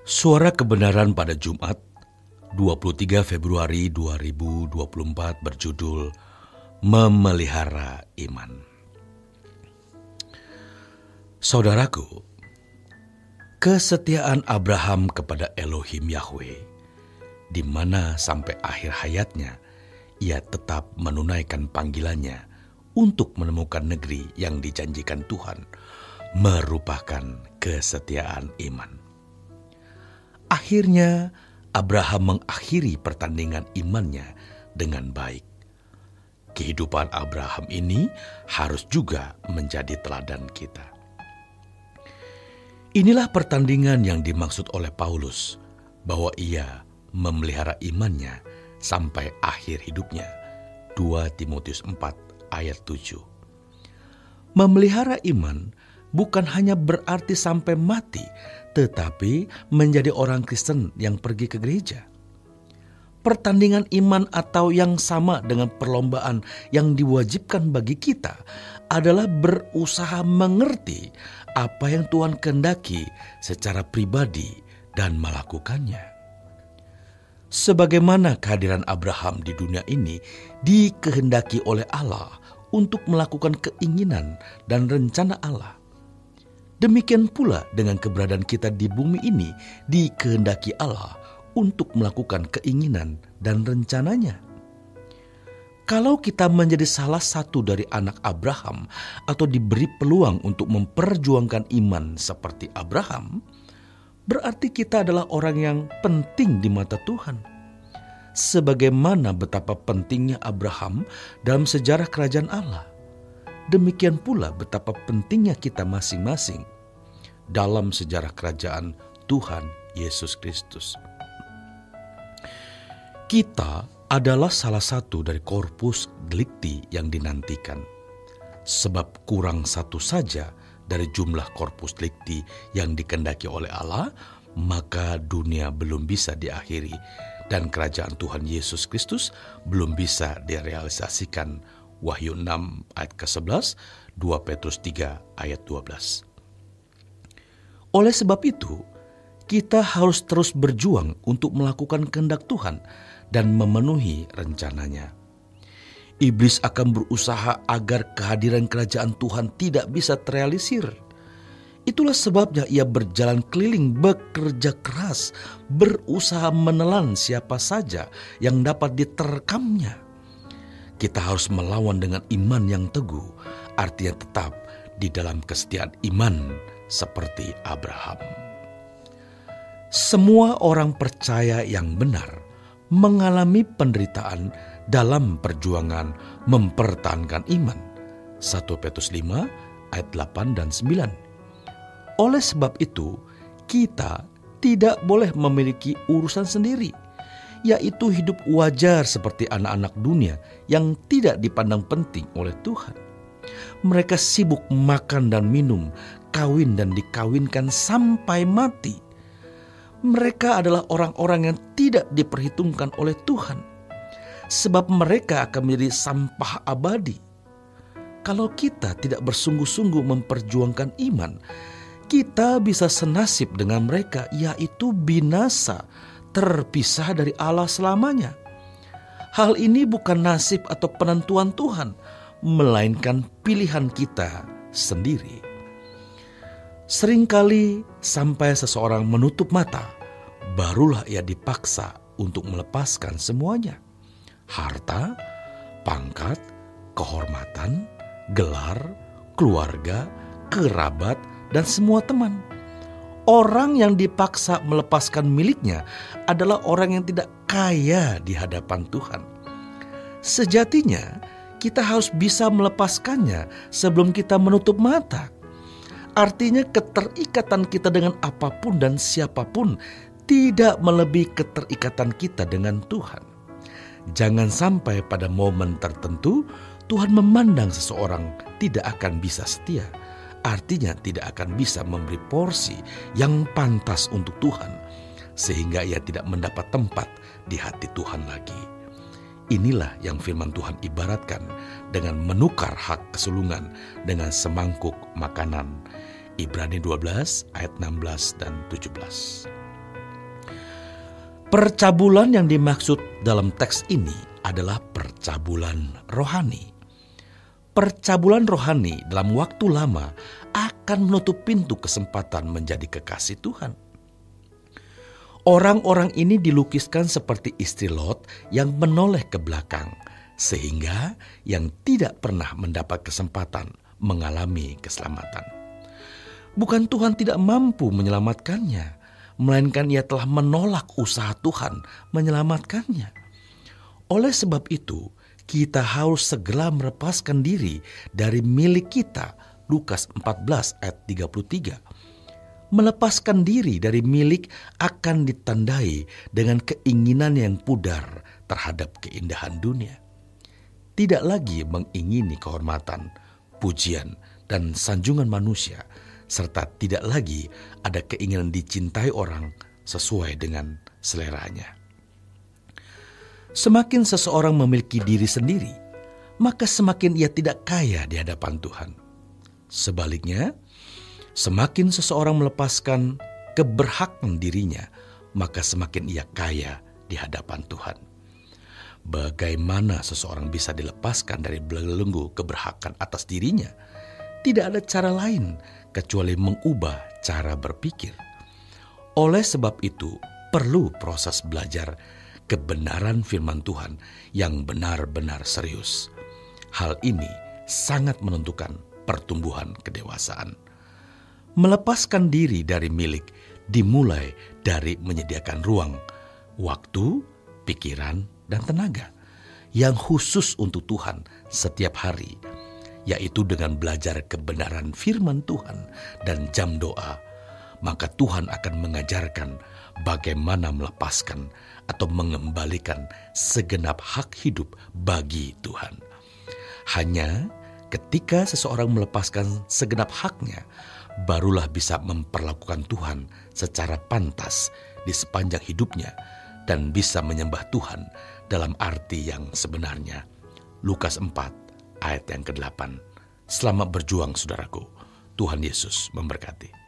Suara Kebenaran pada Jumat 23 Februari 2024 berjudul Memelihara Iman. Saudaraku, kesetiaan Abraham kepada Elohim Yahweh, di mana sampai akhir hayatnya ia tetap menunaikan panggilannya untuk menemukan negeri yang dijanjikan Tuhan, merupakan kesetiaan iman. Akhirnya Abraham mengakhiri pertandingan imannya dengan baik. Kehidupan Abraham ini harus juga menjadi teladan kita. Inilah pertandingan yang dimaksud oleh Paulus, bahwa ia memelihara imannya sampai akhir hidupnya. 2 Timotius 4 ayat 7. Memelihara iman bukan hanya berarti sampai mati, tetapi menjadi orang Kristen yang pergi ke gereja. Pertandingan iman atau yang sama dengan perlombaan yang diwajibkan bagi kita adalah berusaha mengerti apa yang Tuhan kehendaki secara pribadi dan melakukannya. Sebagaimana kehadiran Abraham di dunia ini dikehendaki oleh Allah untuk melakukan keinginan dan rencana Allah, demikian pula dengan keberadaan kita di bumi ini dikehendaki Allah untuk melakukan keinginan dan rencananya. Kalau kita menjadi salah satu dari anak Abraham atau diberi peluang untuk memperjuangkan iman seperti Abraham, berarti kita adalah orang yang penting di mata Tuhan. Sebagaimana betapa pentingnya Abraham dalam sejarah kerajaan Allah, demikian pula betapa pentingnya kita masing-masing dalam sejarah kerajaan Tuhan Yesus Kristus. Kita adalah salah satu dari korpus delikti yang dinantikan. Sebab kurang satu saja dari jumlah korpus delikti yang dikehendaki oleh Allah, maka dunia belum bisa diakhiri dan kerajaan Tuhan Yesus Kristus belum bisa direalisasikan. Wahyu 6 ayat ke-11, 2 Petrus 3 ayat 12. Oleh sebab itu, kita harus terus berjuang untuk melakukan kehendak Tuhan dan memenuhi rencananya. Iblis akan berusaha agar kehadiran kerajaan Tuhan tidak bisa terrealisir. Itulah sebabnya ia berjalan keliling, bekerja keras, berusaha menelan siapa saja yang dapat diterkamnya. Kita harus melawan dengan iman yang teguh, artinya tetap di dalam kesetiaan iman seperti Abraham. Semua orang percaya yang benar mengalami penderitaan dalam perjuangan mempertahankan iman. 1 Petrus 5 ayat 8 dan 9. Oleh sebab itu, kita tidak boleh memiliki urusan sendiri, yaitu hidup wajar seperti anak-anak dunia yang tidak dipandang penting oleh Tuhan. Mereka sibuk makan dan minum, kawin dan dikawinkan sampai mati. Mereka adalah orang-orang yang tidak diperhitungkan oleh Tuhan, sebab mereka akan menjadi sampah abadi. Kalau kita tidak bersungguh-sungguh memperjuangkan iman, kita bisa senasib dengan mereka, yaitu binasa, terpisah dari Allah selamanya. Hal ini bukan nasib atau penentuan Tuhan, melainkan pilihan kita sendiri. Seringkali sampai seseorang menutup mata, barulah ia dipaksa untuk melepaskan semuanya. Harta, pangkat, kehormatan, gelar, keluarga, kerabat, dan semua teman. Orang yang dipaksa melepaskan miliknya adalah orang yang tidak kaya di hadapan Tuhan. Sejatinya, kita harus bisa melepaskannya sebelum kita menutup mata. Artinya keterikatan kita dengan apapun dan siapapun tidak melebihi keterikatan kita dengan Tuhan. Jangan sampai pada momen tertentu Tuhan memandang seseorang tidak akan bisa setia. Artinya tidak akan bisa memberi porsi yang pantas untuk Tuhan, sehingga ia tidak mendapat tempat di hati Tuhan lagi. Inilah yang firman Tuhan ibaratkan dengan menukar hak kesulungan dengan semangkuk makanan. Ibrani 12 ayat 16 dan 17. Percabulan yang dimaksud dalam teks ini adalah percabulan rohani. Percabulan rohani dalam waktu lama akan menutup pintu kesempatan menjadi kekasih Tuhan. Orang-orang ini dilukiskan seperti istri Lot yang menoleh ke belakang, sehingga yang tidak pernah mendapat kesempatan mengalami keselamatan. Bukan Tuhan tidak mampu menyelamatkannya, melainkan ia telah menolak usaha Tuhan menyelamatkannya. Oleh sebab itu, kita harus segera melepaskan diri dari milik kita. Lukas 14 ayat 33. Melepaskan diri dari milik akan ditandai dengan keinginan yang pudar terhadap keindahan dunia. Tidak lagi mengingini kehormatan, pujian, dan sanjungan manusia, serta tidak lagi ada keinginan dicintai orang sesuai dengan seleranya. Semakin seseorang memiliki diri sendiri, maka semakin ia tidak kaya di hadapan Tuhan. Sebaliknya, semakin seseorang melepaskan keberhakan dirinya, maka semakin ia kaya di hadapan Tuhan. Bagaimana seseorang bisa dilepaskan dari belenggu keberhakan atas dirinya? Tidak ada cara lain kecuali mengubah cara berpikir. Oleh sebab itu, perlu proses belajar kebenaran firman Tuhan yang benar-benar serius. Hal ini sangat menentukan pertumbuhan kedewasaan. Melepaskan diri dari milik dimulai dari menyediakan ruang, waktu, pikiran, dan tenaga yang khusus untuk Tuhan setiap hari, yaitu dengan belajar kebenaran firman Tuhan dan jam doa. Maka Tuhan akan mengajarkan bagaimana melepaskan atau mengembalikan segenap hak hidup bagi Tuhan. Hanya ketika seseorang melepaskan segenap haknya, barulah bisa memperlakukan Tuhan secara pantas di sepanjang hidupnya dan bisa menyembah Tuhan dalam arti yang sebenarnya. Lukas 4 ayat yang ke-8. Selamat berjuang saudaraku. Tuhan Yesus memberkati.